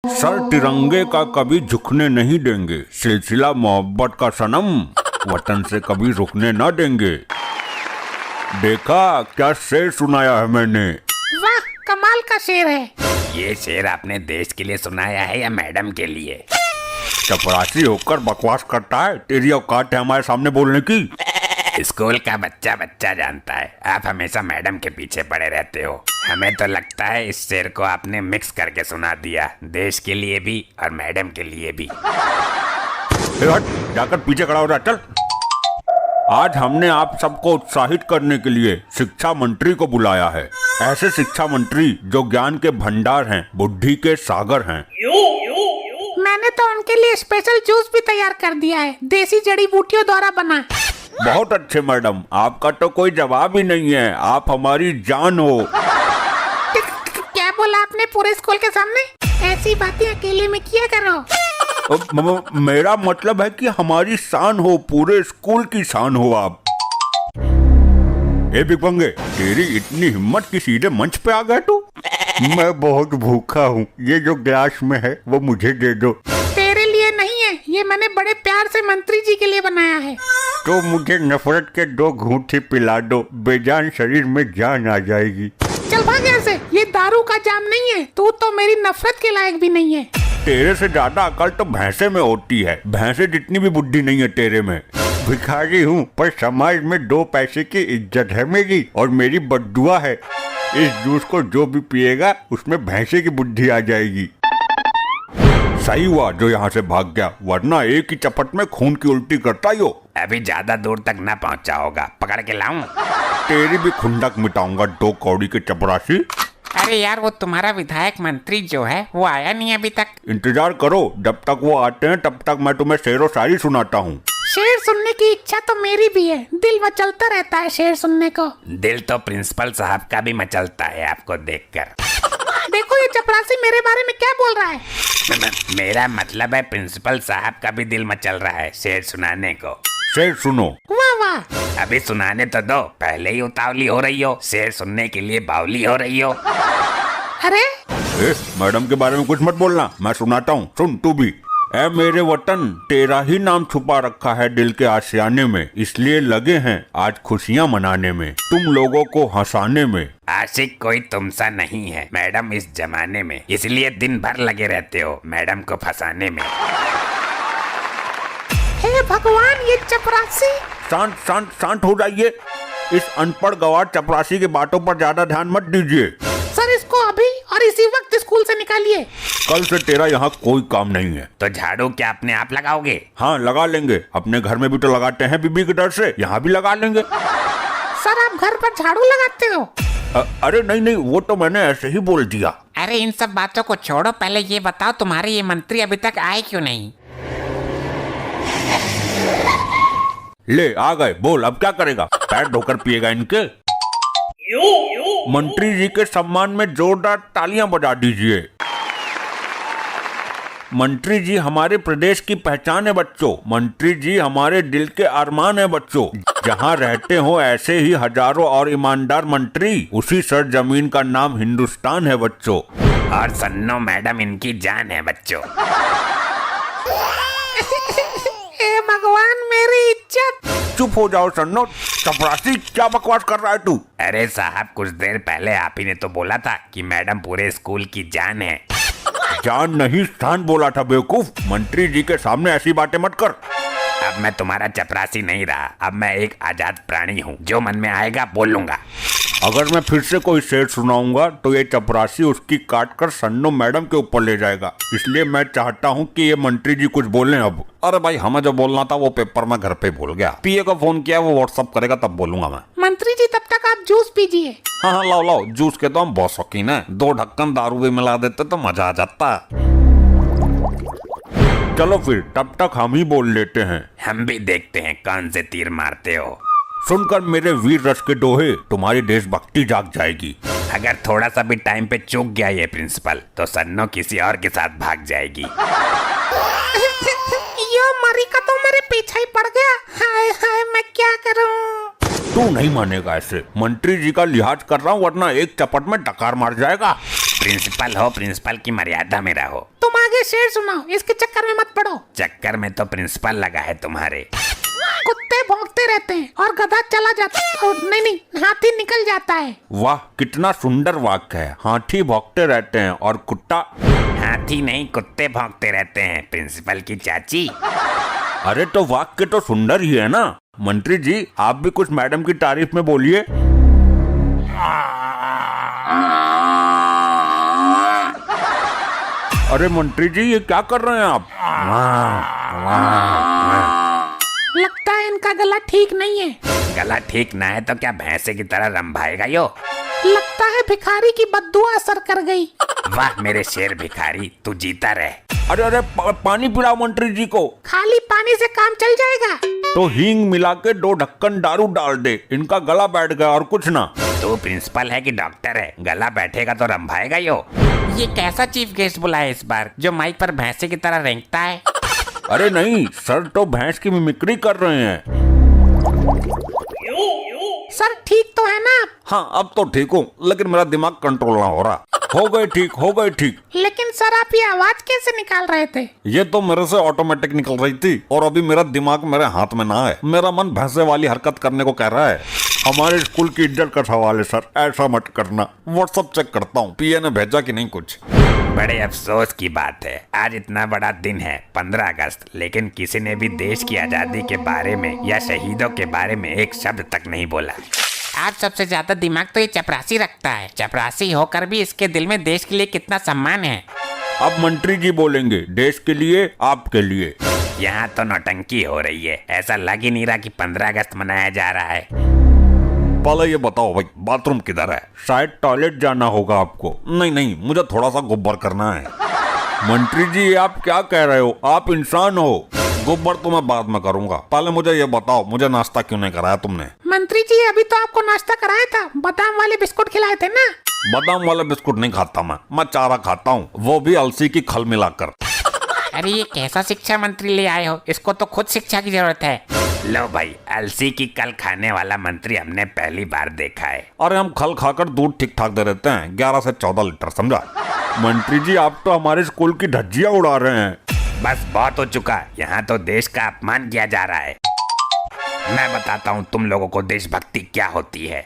Sir तिरंगे का कभी झुकने नहीं देंगे, सिलसिला मोहब्बत का सनम, वतन से कभी रुकने न देंगे। देखा क्या शेर सुनाया है मैंने। वाह, कमाल का शेर है। ये शेर आपने देश के लिए सुनाया है या मैडम के लिए? चपरासी होकर बकवास करता है, तेरी औकात है हमारे सामने बोलने की। स्कूल का बच्चा बच्चा जानता है, आप हमेशा मैडम के पीछे पड़े रहते हो। हमें तो लगता है इस शेर को आपने मिक्स करके सुना दिया, देश के लिए भी और मैडम के लिए भी। हट, जाकर पीछे खड़ा हो रहा, चल। आज हमने आप सबको उत्साहित करने के लिए शिक्षा मंत्री को बुलाया है। ऐसे शिक्षा मंत्री जो ज्ञान के भंडार हैं, बुद्धि के सागर हैं। मैंने तो उनके लिए स्पेशल जूस भी तैयार कर दिया है, देसी जड़ी बूटियों द्वारा बना। बहुत अच्छे मैडम, आपका तो कोई जवाब ही नहीं है, आप हमारी जान हो। क्या बोला आपने पूरे स्कूल के सामने? ऐसी बातें अकेले में किया करो। मेरा मतलब है कि हमारी शान हो, पूरे स्कूल की शान हो आप। ए बिग पंगे, तेरी इतनी हिम्मत कि सीधे मंच पे आ गए तू? मैं बहुत भूखा हूँ, ये जो ग्लास में है वो मुझे दे दो। तेरे लिए नहीं है, ये मैंने बड़े प्यार से मंत्री जी के लिए बनाया है। तो मुझे नफरत के 2 घूंट ही पिला दो, बेजान शरीर में जान आ जाएगी। चल भाग यहाँ से, ये दारू का जाम नहीं है, तू तो मेरी नफरत के लायक भी नहीं है। तेरे से ज्यादा अकल तो भैंसे में होती है, भैंसे जितनी भी बुद्धि नहीं है तेरे में। भिखारी हूँ पर समाज में 2 पैसे की इज्जत है मेरी, और मेरी बद्दुआ है, इस जूस को जो भी पिएगा उसमें भैंसे की बुद्धि आ जाएगी। सही हुआ जो यहाँ से भाग गया, वरना एक ही चपट में खून की उल्टी करता ही हो। अभी ज्यादा दूर तक ना पहुंचा होगा, पकड़ के लाऊं? तेरी भी खुंडक मिटाऊंगा 2 कौड़ी के चपरासी। अरे यार, वो तुम्हारा विधायक मंत्री जो है वो आया नहीं अभी तक। इंतजार करो, जब तक वो आते हैं तब तक मैं तुम्हें शेरो शायरी सुनाता हूँ। शेर सुनने की इच्छा तो मेरी भी है, दिल मचलता रहता है शेर सुनने को। दिल तो प्रिंसिपल साहब का भी मचलता है आपको देखकर। देखो ये चपरासी मेरे बारे में क्या बोल रहा है। मेरा मतलब है प्रिंसिपल साहब का भी दिल मचल रहा है शेर सुनाने को। शेर सुनो। वाह वाह, अभी सुनाने तो दो, पहले ही उतावली हो रही हो, शेर सुनने के लिए बावली हो रही हो। अरे मैडम के बारे में कुछ मत बोलना, मैं सुनाता हूँ, सुन तू भी। ऐ मेरे वतन, तेरा ही नाम छुपा रखा है दिल के आशियाने में, इसलिए लगे हैं आज खुशियाँ मनाने में, तुम लोगों को हंसाने में। आशिक कोई तुमसा नहीं है मैडम इस जमाने में, इसलिए दिन भर लगे रहते हो मैडम को फंसाने में। हे भगवान, ये चपरासी। शांत शांत शांत हो जाइए, इस अनपढ़ गवार चपरासी की बातों पर ज्यादा ध्यान मत दीजिए। सर, इसको अभी और इसी वक्त स्कूल से निकालिए। कल से तेरा यहाँ कोई काम नहीं है। तो झाड़ू क्या अपने आप लगाओगे? हाँ लगा लेंगे, अपने घर में भी तो लगाते हैं बीबी के डर से, यहाँ भी लगा लेंगे। सर, आप घर पर झाड़ू लगाते हो? अरे नहीं नहीं, वो तो मैंने ऐसे ही बोल दिया। अरे इन सब बातों को छोड़ो, पहले ये बताओ तुम्हारे ये मंत्री अभी तक आए क्यों नहीं? ले आ गए, बोल अब क्या करेगा, पैर धोकर पिएगा इनके। मंत्री जी के सम्मान में जोरदार तालियां बजा दीजिए। मंत्री जी हमारे प्रदेश की पहचान है बच्चों, मंत्री जी हमारे दिल के अरमान है बच्चों। जहाँ रहते हो ऐसे ही हजारों और ईमानदार मंत्री, उसी सरजमीन का नाम हिंदुस्तान है बच्चों। और सन्नो मैडम इनकी जान है बच्चों। हे भगवान, मेरी इज्जत। चुप हो जाओ सन्नो, चपरासी क्या बकवास कर रहा है तू? अरे साहब, कुछ देर पहले आप ही ने तो बोला था कि मैडम पूरे स्कूल की जान है। जान नहीं स्थान बोला था बेवकूफ, मंत्री जी के सामने ऐसी बातें मत कर। अब मैं तुम्हारा चपरासी नहीं रहा, अब मैं एक आजाद प्राणी हूँ, जो मन में आएगा बोलूंगा। अगर मैं फिर से कोई शेर सुनाऊंगा तो ये चपरासी उसकी काट कर सन्नो मैडम के ऊपर ले जाएगा, इसलिए मैं चाहता हूँ कि ये मंत्री जी कुछ बोलें अब। अरे भाई, हमें जो बोलना था वो पेपर में घर पे भूल गया, पीए को फोन किया, वो व्हाट्सअप करेगा तब बोलूंगा मैं। मंत्री जी तब तक आप जूस पीजिए। हाँ हाँ, लाओ लाओ, जूस के तो हम बहुत शौकीन है, 2 ढक्कन दारू भी मिला देते तो मजा आ जाता। चलो फिर तब तक हम ही बोल लेते हैं। हम भी देखते हैं कौन से तीर मारते हो। सुनकर मेरे वीर रस के दोहे तुम्हारी देशभक्ति जाग जाएगी। अगर थोड़ा सा भी टाइम पे चूक गया ये प्रिंसिपल तो सन्नो किसी और के साथ भाग जाएगी। यो मरी का तो मेरे पीछे ही पड़ गया। हाय हाय, मैं क्या करूं? तू नहीं मानेगा ऐसे, मंत्री जी का लिहाज कर रहा हूँ वरना एक चपट में डकार मार जाएगा। प्रिंसिपल हो, प्रिंसिपल की मर्यादा में रहो। तुम आगे शेर सुनाओ, इसके चक्कर में मत पड़ो। चक्कर में तो प्रिंसिपल लगा है तुम्हारे। कुत्ते भौंकते रहते हैं और गधा चला जाता है। नहीं, हाथी निकल जाता है। वाह, कितना सुंदर वाक्य है। हाथी भौंकते रहते हैं और कुत्ता। हाथी नहीं, कुत्ते भौंकते रहते हैं प्रिंसिपल की चाची। अरे तो वाक्य तो सुंदर ही है ना। मंत्री जी, आप भी कुछ मैडम की तारीफ में बोलिए। अरे मंत्री जी, ये क्या कर रहे हैं आप? लगता है इनका गला ठीक नहीं है। गला ठीक ना है तो क्या भैंसे की तरह रंभाएगा यो? लगता है भिखारी की बद्दुआ असर कर गई। वाह मेरे शेर भिखारी, तू जीता रहे। अरे अरे, पानी पिलाओ मंत्री जी को। खाली पानी से काम चल जाएगा? तो हींग मिला के 2 ढक्कन दारू डाल दे, इनका गला बैठ गया और कुछ ना। तू प्रिंसिपल है कि डॉक्टर है? गला बैठेगा तो रंभाएगा यो। ये कैसा चीफ गेस्ट बुलाया इस बार, जो माइक पर भैंसे की तरह रेंगता है? अरे नहीं सर, तो भैंस की मिमिक्री कर रहे हैं। सर ठीक तो है ना आप? हाँ, अब तो ठीक हूँ, लेकिन मेरा दिमाग कंट्रोल ना हो रहा। हो गए ठीक, हो गए ठीक। लेकिन सर आप ये आवाज कैसे निकाल रहे थे? ये तो मेरे से ऑटोमेटिक निकल रही थी, और अभी मेरा दिमाग मेरे हाथ में ना है। मेरा मन भैंसे वाली हरकत करने को कह रहा है। हमारे स्कूल की इज्जत का सवाल है सर, ऐसा मत करना। व्हाट्सएप चेक करता हूँ, पीए ने भेजा कि नहीं कुछ। बड़े अफसोस की बात है, आज इतना बड़ा दिन है 15 अगस्त, लेकिन किसी ने भी देश की आजादी के बारे में या शहीदों के बारे में एक शब्द तक नहीं बोला। आप सबसे ज्यादा दिमाग तो ये चपरासी रखता है। चपरासी होकर भी इसके दिल में देश के लिए कितना सम्मान है। अब मंत्री जी बोलेंगे, देश के लिए, आपके लिए। यहाँ तो नौटंकी हो रही है, ऐसा लग ही नहीं रहा कि 15 अगस्त मनाया जा रहा है। पहले ये बताओ भाई, बाथरूम किधर है? शायद टॉयलेट जाना होगा आपको। नहीं नहीं, मुझे थोड़ा सा गुब्बर करना है। मंत्री जी, आप क्या कह रहे हो? आप इंसान हो। गुब्बर तो मैं बाद में करूंगा, पहले मुझे ये बताओ, मुझे नाश्ता क्यों नहीं कराया तुमने? मंत्री जी अभी तो आपको नाश्ता कराया था, बादाम वाले बिस्कुट खिलाए थे ना। बादाम वाले बिस्कुट नहीं खाता मैं चारा खाता हूँ, वो भी अलसी की खल मिलाकर। अरे ये कैसा शिक्षा मंत्री ले आए हो, इसको तो खुद शिक्षा की जरूरत है। लो भाई, अलसी की कल खाने वाला मंत्री हमने पहली बार देखा है। अरे हम खल खाकर दूध ठीक ठाक दे देते हैं, 11 से 14 लीटर, समझा? मंत्री जी, आप तो हमारे स्कूल की धज्जियां उड़ा रहे हैं। बस बहुत हो चुका, यहाँ तो देश का अपमान किया जा रहा है। मैं बताता हूँ तुम लोगों को देशभक्ति क्या होती है।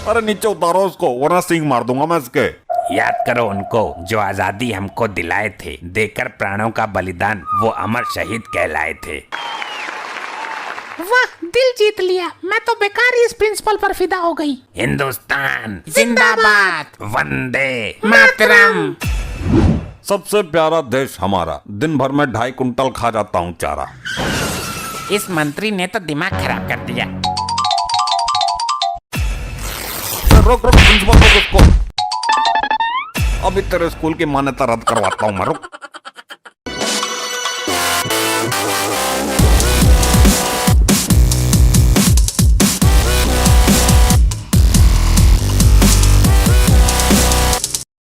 अरे नीचे उतारो उसको, वरना सींग मार दूंगा मैं इसके। याद करो उनको जो आजादी हमको दिलाए थे, देकर प्राणों का बलिदान वो अमर शहीद कहलाए थे। वाह, दिल जीत लिया। मैं तो बेकार ही इस प्रिंसिपल पर फिदा हो गई। हिंदुस्तान जिंदाबाद, वंदे मातरम। सबसे प्यारा देश हमारा, दिन भर में 2.5 कुंटल खा जाता हूँ चारा। इस मंत्री ने तो दिमाग खराब कर दिया। रोक रोक प्रिंसिपल, रोक उसको। अभी तेरे स्कूल की मान्यता रद्द करवाता हूँ मैं, रुक।